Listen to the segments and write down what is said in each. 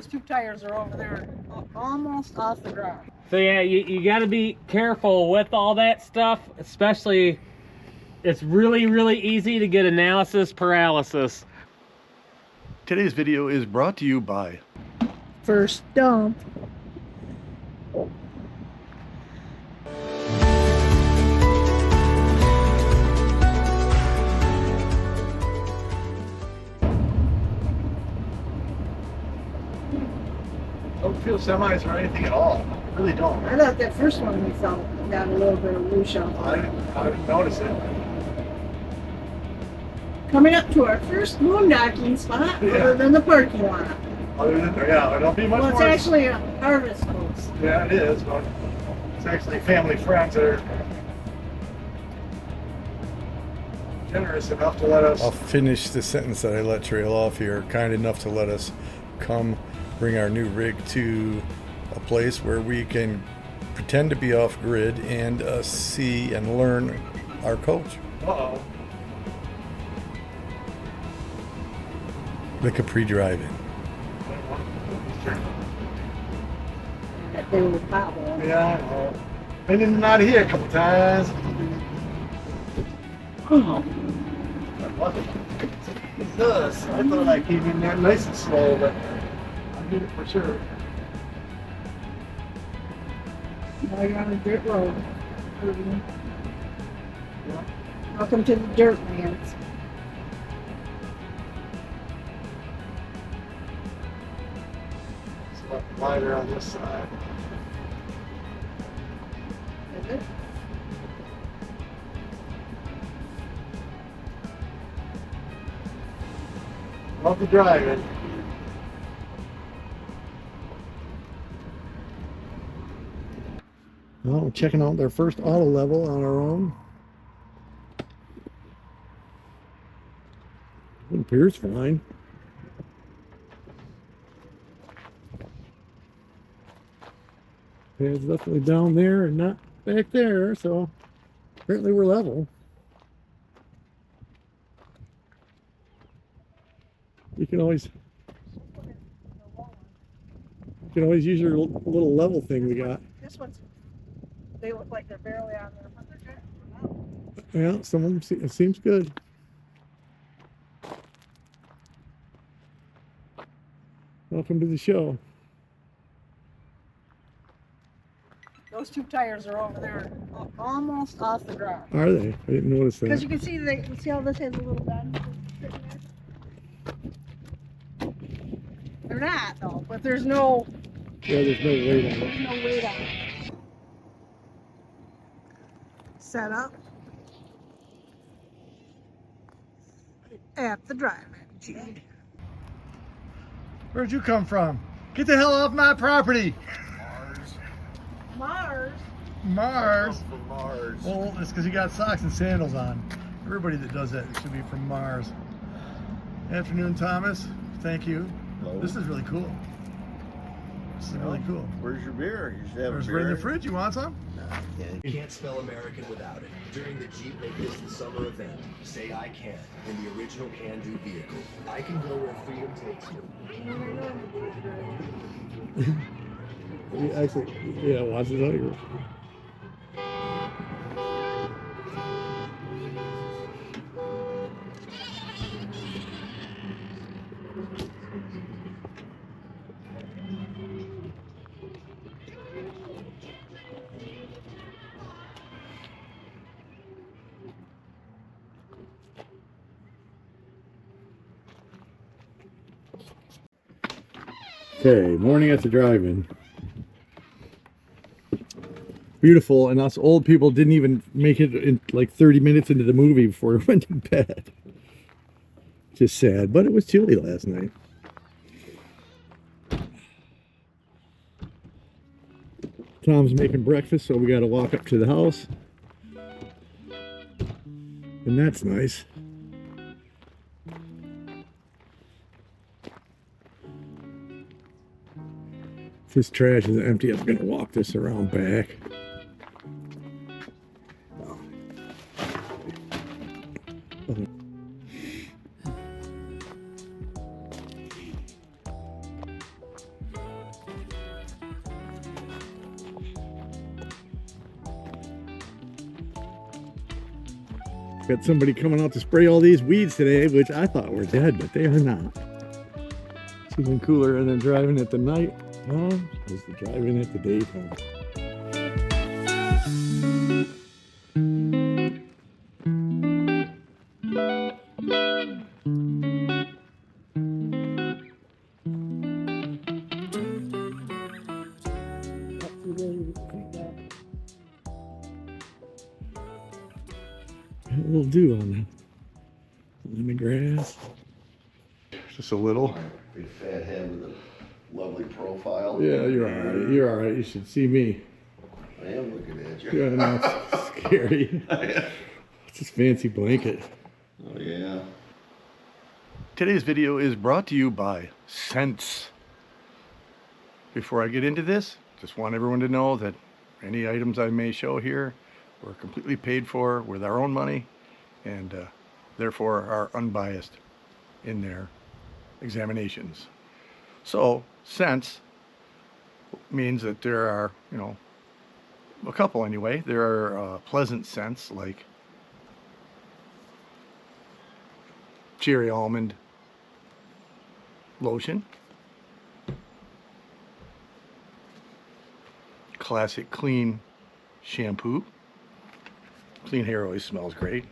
Those two tires are over there, almost off the ground. So yeah, you got to be careful with all that stuff, especially it's really easy to get analysis paralysis. Today's video is brought to you by First dump. Don't feel semis or anything at all. I really don't. I thought that first one we felt got a little bit of loose on. I didn't notice it. Coming up to our first boondocking spot, other than the parking lot. Other than, yeah, it'll be much Well, it's more. actually a harvest post. Yeah, it is, but it's actually family friends that are generous enough to let us. I'll finish the sentence that I let trail off here. Kind enough to let us come bring our new rig to a place where we can pretend to be off grid and see and learn our coach. Uh-oh. The Capri drive-in. That they were popping. Yeah, I know. Been in and out of here a couple times. Oh. It does. I thought I came in there nice and slow, but I did it for sure. Now you're on a dirt road. Yeah. Welcome to the dirt lands. It's a lot wider on this side. Is it? Love the driving. Well, we're checking out their first auto level on our own. It appears fine. It's definitely down there and not back there, so apparently we're level. You can always use your little level thing we got. This one's, they look like they're barely on there, but they're good. Yeah, some of them it seems good. Welcome to the show. Those two tires are over there, almost off the ground. Are they? I didn't notice that. Because you can see how this has a little bend? They're not though, but there's no, Yeah, there's no weight on it. there's no weight on it. Set up at the drive-in, Gene. Where'd you come from? Get the hell off my property! Mars. Mars? From Mars. Well, it's because you got socks and sandals on. Everybody that does that should be from Mars. Afternoon, Thomas. Thank you. Hello. This is really cool. This is really cool. Where's your beer? You should have There's a right in beer. the fridge. You want some? You can't spell American without it. During the Jeep Make This the Summer event, say I can in the original can-do vehicle. I can go where freedom takes me. Actually, yeah, watch it out here. Okay, morning at the drive-in. Beautiful, and us old people didn't even make it in like 30 minutes into the movie before we went to bed. Just sad, but it was chilly last night. Tom's making breakfast, so we got to walk up to the house. And that's nice. If this trash is empty, I'm going to walk this around back. Got somebody coming out to spray all these weeds today, which I thought were dead, but they are not. It's even cooler than driving at the night, huh? Is the driving at the daytime. It will do on the grass. Just a little. Big fat head with a lovely profile. Yeah, you're all right. You're all right. You should see me. I am looking at you. Yeah, no, it's scary. It's this fancy blanket. Oh yeah. Today's video is brought to you by Sense. Before I get into this, just want everyone to know that any items I may show here were completely paid for with our own money and therefore are unbiased in their examinations. So, Sense means that there are, you know, a couple anyway. There are pleasant scents like cherry almond lotion, classic clean shampoo. Clean hair always smells great.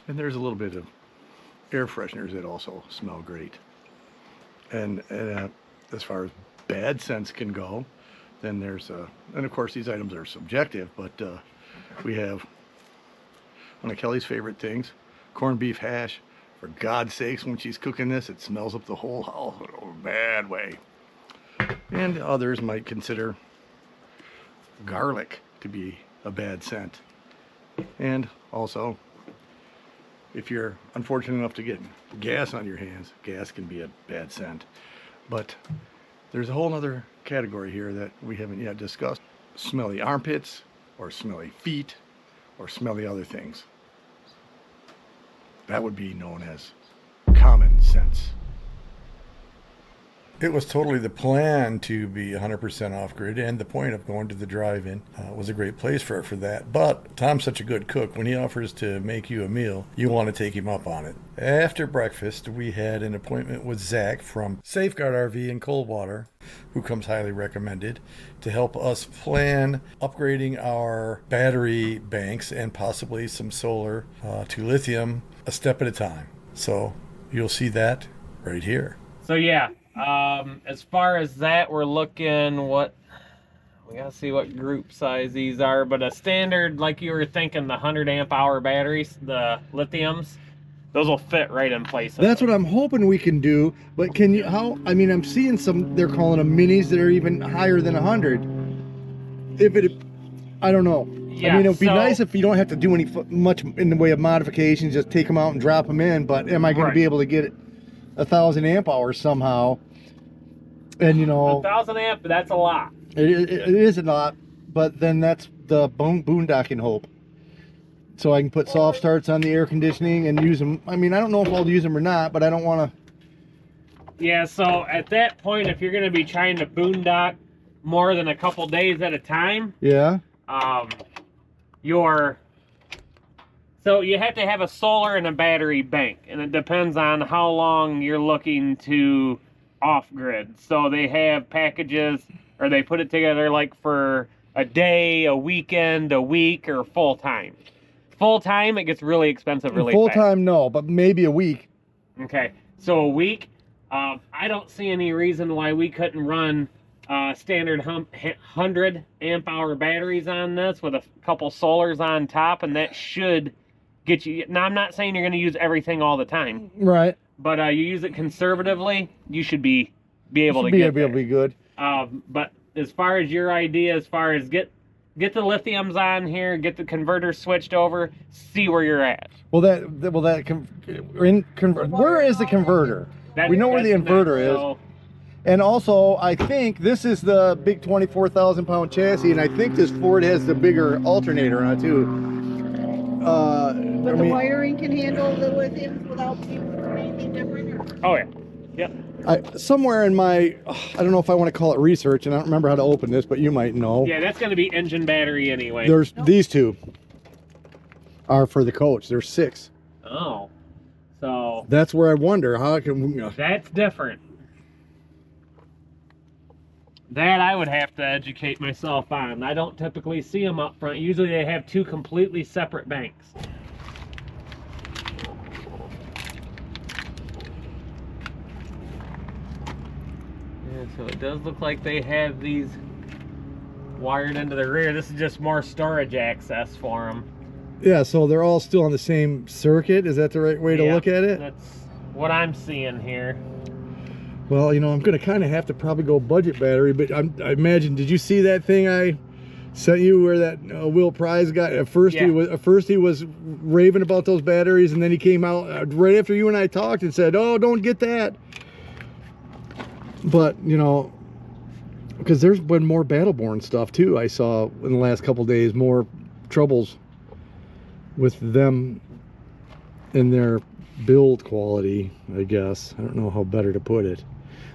And there's a little bit of air fresheners that also smell great. And as far as bad scents can go, then there's and of course these items are subjective, but we have one of Kelly's favorite things, corned beef hash. For God's sakes, when she's cooking this, it smells up the whole house in a bad way. And others might consider garlic to be a bad scent. And also, if you're unfortunate enough to get gas on your hands, gas can be a bad scent. But there's a whole other category here that we haven't yet discussed. Smelly armpits, or smelly feet, or smelly other things. That would be known as common sense. It was totally the plan to be 100% off-grid, and the point of going to the drive-in was a great place for that. But Tom's such a good cook, when he offers to make you a meal, you want to take him up on it. After breakfast, we had an appointment with Zach from Safeguard RV in Coldwater, who comes highly recommended, to help us plan upgrading our battery banks and possibly some solar to lithium a step at a time. So you'll see that right here. So yeah. As far as that, we're looking we gotta see what group size these are, but a standard, like you were thinking, the 100 amp hour batteries, the lithiums, those will fit right in place. That's what I'm hoping we can do, but can you, I'm seeing some, they're calling them minis that are even higher than 100. I don't know. Yeah, I mean, it would be nice if you don't have to do much in the way of modifications, just take them out and drop them in, but am I going to be able to get 1,000 amp hours somehow? And you know, 1,000 amp, that's a lot. It is a lot, but then that's the boondocking hope. So I can put soft starts on the air conditioning and use them. I mean, I don't know if I'll use them or not, but I don't want to. Yeah, so at that point, if you're going to be trying to boondock more than a couple days at a time, yeah, so you have to have a solar and a battery bank, and it depends on how long you're looking to off-grid. So they have packages, or they put it together like for a day, a weekend, a week, or full-time. Full-time, it gets really expensive really fast. Full-time, no, but maybe a week. Okay, so a week, I don't see any reason why we couldn't run standard 100 amp hour batteries on this with a couple solars on top, and that should get you. Now, I'm not saying you're going to use everything all the time, right? But you use it conservatively, you should be able to be able to be good. But as far as your idea, as far as get the lithiums on here, get the converter switched over, see where you're at. Well, where is the converter? We know where the inverter is. So, and also, I think this is the big 24,000 pound chassis, and I think this Ford has the bigger alternator on it too. But the wiring can handle the lithiums without being anything different? Or? oh yeah, yep. Somewhere in my, I don't know if I want to call it research, and I don't remember how to open this, but you might know. Yeah, that's going to be engine battery anyway. There's these two. are for the coach. There's 6. Oh. So That's where I wonder how can that's different. That I would have to educate myself on. I don't typically see them up front. Usually they have 2 completely separate banks. Yeah, so it does look like they have these wired into the rear. This is just more storage access for them. Yeah, so they're all still on the same circuit. Is that the right way to look at it? That's what I'm seeing here. Well, you know, I'm going to kind of have to probably go budget battery, but I imagine, did you see that thing I sent you where that Will Price guy, at first he was raving about those batteries, and then he came out right after you and I talked and said, oh, don't get that. But, you know, because there's been more Battleborn stuff too, I saw in the last couple days, more troubles with them in their build quality, I guess. I don't know how better to put it.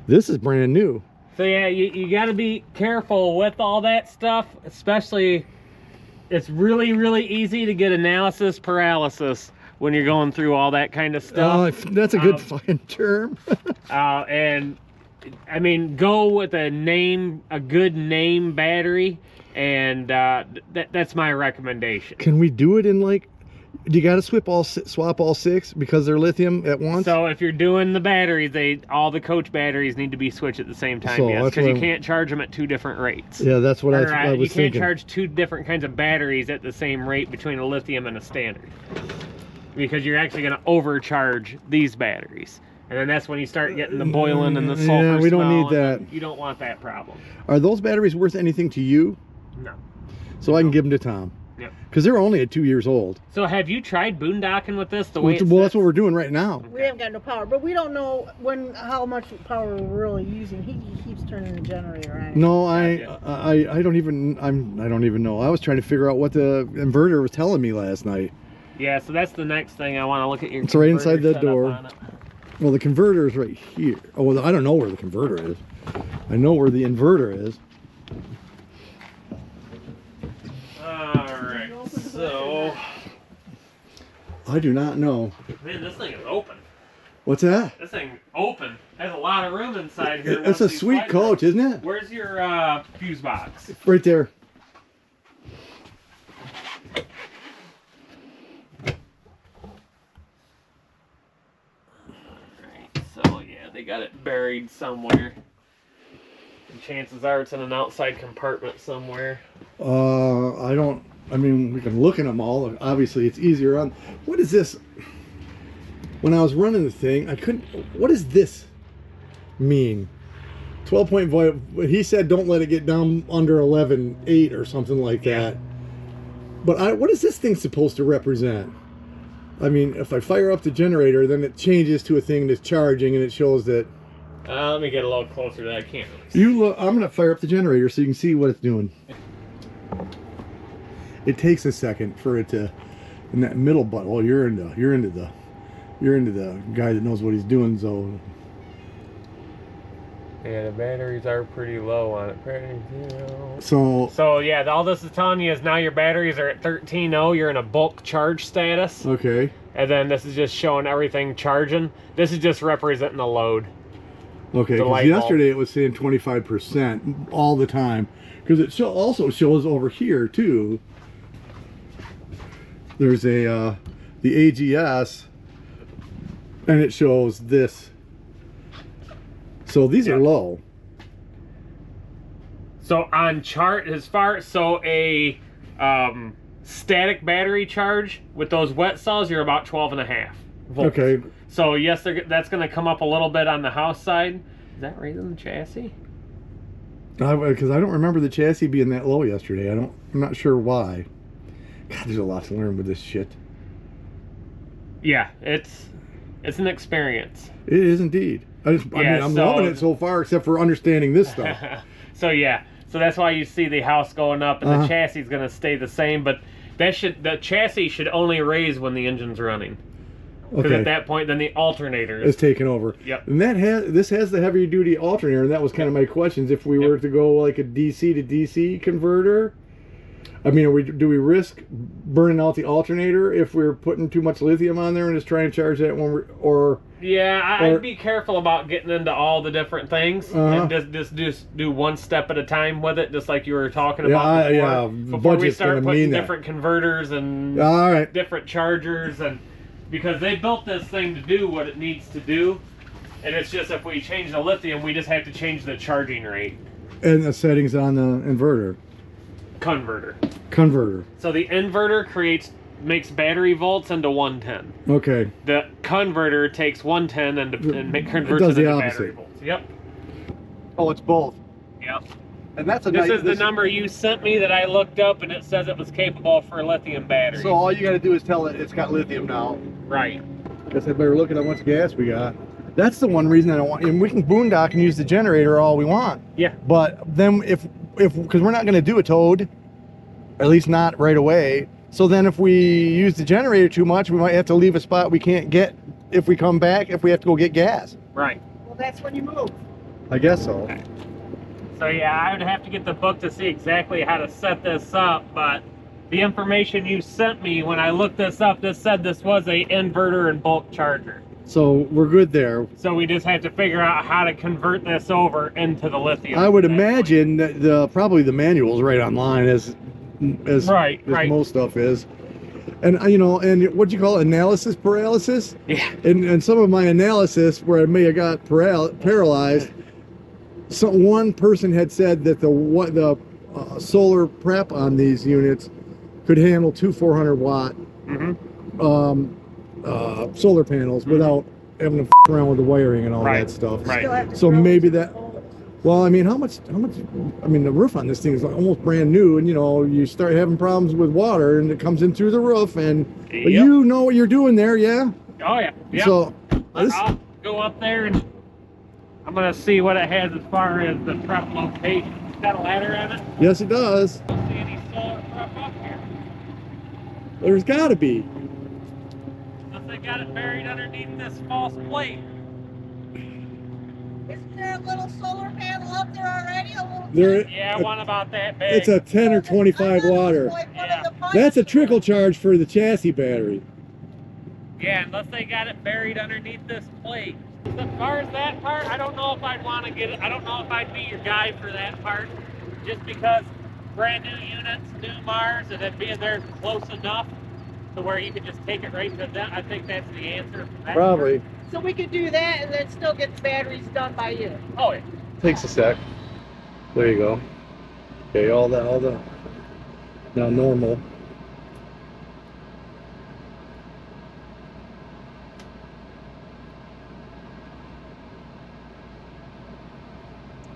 This is brand new. So yeah, you got to be careful with all that stuff, especially it's really, really easy to get analysis paralysis when you're going through all that kind of stuff. That's a good fucking term. And I mean, go with a good name battery, and that's my recommendation. Can we do it in like, do you got to swap all 6 because they're lithium at once? So if you're doing the batteries, all the coach batteries need to be switched at the same time, yes, because you can't charge them at 2 different rates. Yeah, that's what I was thinking. You can't charge 2 different kinds of batteries at the same rate between a lithium and a standard, because you're actually going to overcharge these batteries. And then that's when you start getting the boiling and the sulfur. Yeah, we don't need that. You don't want that problem. Are those batteries worth anything to you? No. So I can give them to Tom. Yep. Because they're only at 2 years old. So have you tried boondocking with this? Well, that's what we're doing right now. We haven't got no power, but we don't know how much power we're really using. He keeps turning the generator on. No, I don't even know. I was trying to figure out what the inverter was telling me last night. Yeah, so that's the next thing I want to look at your. It's right inside that door. Well, the converter is right here. Oh, well, I don't know where the converter is. I know where the inverter is. Alright, so... I do not know. Man, this thing is open. What's that? This thing open. There's a lot of room inside here. It's a sweet coach, isn't it? Where's your fuse box? Right there. So yeah, they got it buried somewhere. And chances are it's in an outside compartment somewhere. I mean, we can look in them all. Obviously, it's easier on. What is this? When I was running the thing, I couldn't. What does this mean? 12-point void. He said don't let it get down under 11.8 or something like that. But what is this thing supposed to represent? I mean, if I fire up the generator, then it changes to a thing that's charging, and it shows that. Let me get a little closer to that. I can't really see. You look. I'm gonna fire up the generator so you can see what it's doing. It takes a second for it to, in that middle button. Well, you're into the guy that knows what he's doing. So. Yeah, the batteries are pretty low on it. So yeah, all this is telling you is now your batteries are at 13.0. You're in a bulk charge status. Okay. And then this is just showing everything charging. This is just representing the load. Okay, because yesterday it was saying 25% all the time. Because it also shows over here too. There's the AGS, and it shows this. So these are low. So on chart, a static battery charge with those wet cells, you're about 12.5 volts. Okay. So yes, that's going to come up a little bit on the house side. Is that right on the chassis? Because I don't remember the chassis being that low yesterday. I'm not sure why. God, there's a lot to learn with this shit. Yeah, it's an experience. It is indeed. I mean, I'm loving it so far, except for understanding this stuff. So yeah, so that's why you see the house going up, and the chassis is going to stay the same. But the chassis should only raise when the engine's running. Because at that point, then the alternator is taking over. Yep. And this has the heavy duty alternator, and that was kind of my questions. If we were to go like a DC to DC converter, I mean, do we risk burning out the alternator if we're putting too much lithium on there and just trying to charge that one, or? Yeah, I'd be careful about getting into all the different things and just do one step at a time with it, just like you were talking about before we start putting different converters and different chargers, and because they built this thing to do what it needs to do, and it's just if we change the lithium, we just have to change the charging rate and the settings on the inverter. Converter. So the inverter makes battery volts into 110. Okay. The converter takes 110 and converts it into battery volts. Yep. Oh, it's both. Yep. And that's a This is the number you sent me that I looked up, and it says it was capable for lithium batteries. So all you got to do is tell it it's got lithium now. Right. Guess I better look at how much gas we got. That's the one reason I don't want. And we can boondock and use the generator all we want. Yeah. But then if because we're not going to do a towed, at least not right away. So then if we use the generator too much, we might have to leave a spot we can't get if we come back, if we have to go get gas. Right. Well, that's when you move. I guess so. Okay. So yeah, I would have to get the book to see exactly how to set this up, but the information you sent me when I looked this up, this said this was a inverter and bulk charger. So we're good there. So we just have to figure out how to convert this over into the lithium. I would imagine that probably the manual's right online as most stuff is. And you know, and what do you call it? Analysis paralysis? Yeah. And some of my analysis where I may have got paralyzed, one person had said that the solar prep on these units could handle two 400 watt solar panels without having to f around with the wiring and all that stuff. Right. So maybe that. Well, I mean, how much? I mean, the roof on this thing is almost brand new, and you know, you start having problems with water, and it comes in through the roof, and but you know what you're doing there, yeah? Oh yeah. Yep. So I'll go up there and I'm gonna see what it has as far as the prep location. It's got a ladder on it. Yes, it does. I don't see any solar prep up here. There's got to be. Unless they got it buried underneath this false plate. Isn't there a little solar panel up there already? One about that big. It's a 10 or 25 water. That's a trickle charge for the chassis battery. Yeah, unless they got it buried underneath this plate. As far as that part, I don't know if I'd want to get it. I don't know if I'd be your guy for that part. Just because brand new units, new Mars, and it being there close enough to where you could just take it right to them. I think that's the answer. Probably. So we could do that and then still get the batteries done by you. Oh yeah. Takes a sec. There you go. Okay, all the now normal.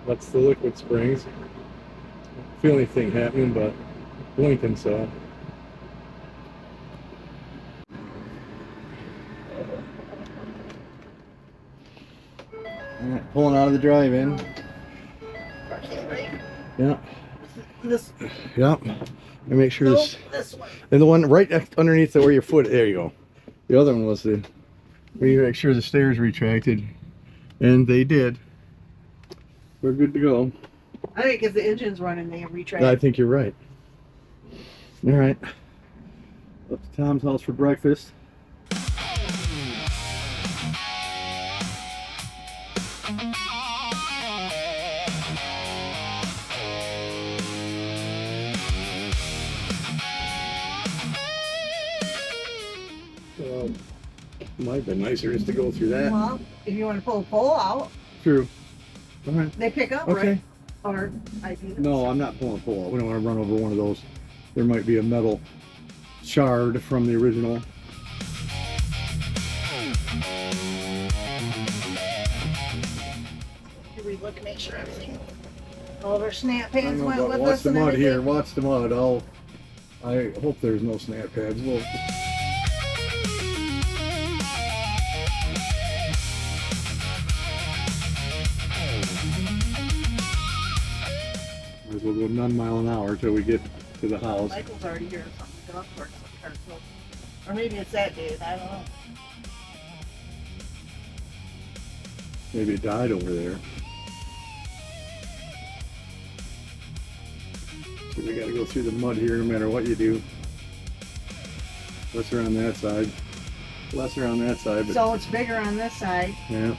That's the liquid springs. Don't feel anything happening, but blinking so. Alright, pulling out of the drive-in. Yeah. This. Yeah. And make sure This one. and the one right underneath where your foot. There you go. The other one was we make sure the stairs retracted, and they did. We're good to go. I think if the engine's running, they retract. I think you're right. All right. Up to Tom's house for breakfast. Might have been nicer just to go through that. Well, if you want to pull a pole out, True. All right. they pick up, Okay. right? Or I do. No, I'm not pulling a pole out. We don't want to run over one of those. There might be a metal shard from the original. Here we look and make sure everything. All of our snap I pads don't went know, with watch us the and mud everything. here. Watch the mud. I hope there's no snap pads. We'll, might as well go 9 miles an hour till we get to the house. Michael's already here or something. Golf cart, some car killed. Or maybe it's that day. I don't know. Maybe it died over there. We got to go through the mud here no matter what you do. Lesser on that side. Lesser on that side. But So it's bigger on this side. yeah.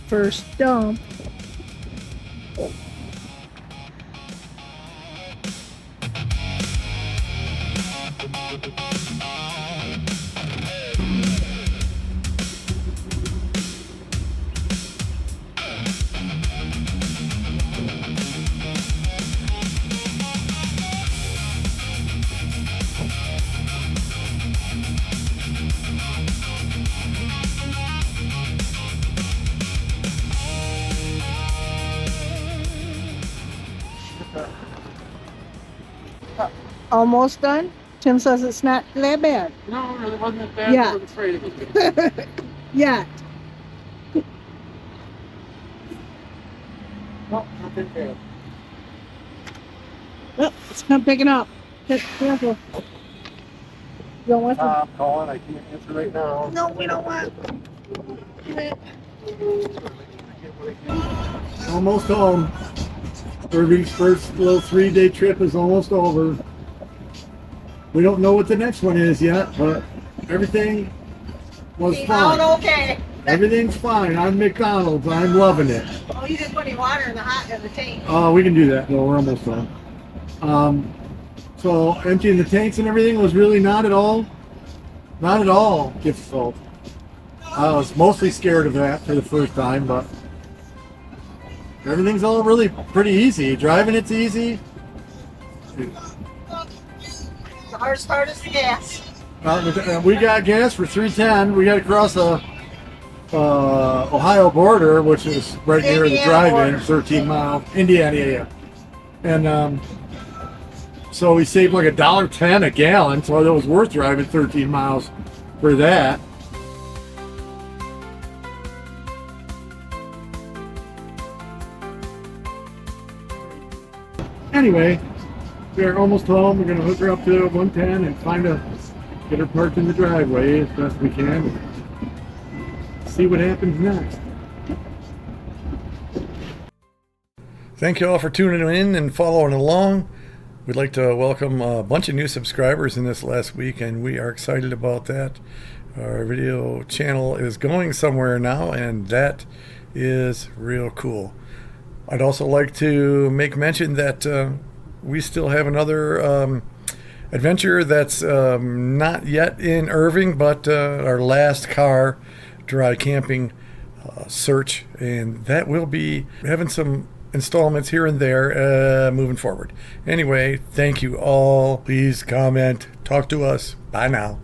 First dump. Almost done? Tim says it's not that bad. No, it really wasn't that bad. Yeah. I was afraid it was gonna be. Yet. No, not that bad. Oh, it's not picking up. Careful. You don't want to? I'm calling. I can't answer right now. No, we don't want. Almost home. Irving's first little 3-day trip is almost over. We don't know what the next one is yet, but everything was Came fine. out okay. Everything's fine. I'm McDonald's. I'm loving it. Oh, you didn't put any water in the tank. Oh, we can do that. No, we're almost done. So emptying the tanks and everything was really not at all difficult. I was mostly scared of that for the first time, but everything's all really pretty easy. Driving it's easy. The hardest part is the gas. We got gas for 310. We got to cross the Ohio border, which is right near the Indiana drive-in, border. 13 miles. Indiana, yeah. And so we saved like $1.10 a gallon, so it was worth driving 13 miles for that. Anyway, we're almost home. We're going to hook her up to 110 and get her parked in the driveway as best we can and see what happens next. Thank you all for tuning in and following along. We'd like to welcome a bunch of new subscribers in this last week, and we are excited about that. Our video channel is going somewhere now, and that is real cool. I'd also like to make mention that we still have another adventure that's not yet in iRVing, but our last car dry camping search, and that will be having some installments here and there moving forward. Anyway, thank you all. Please comment, talk to us. Bye now.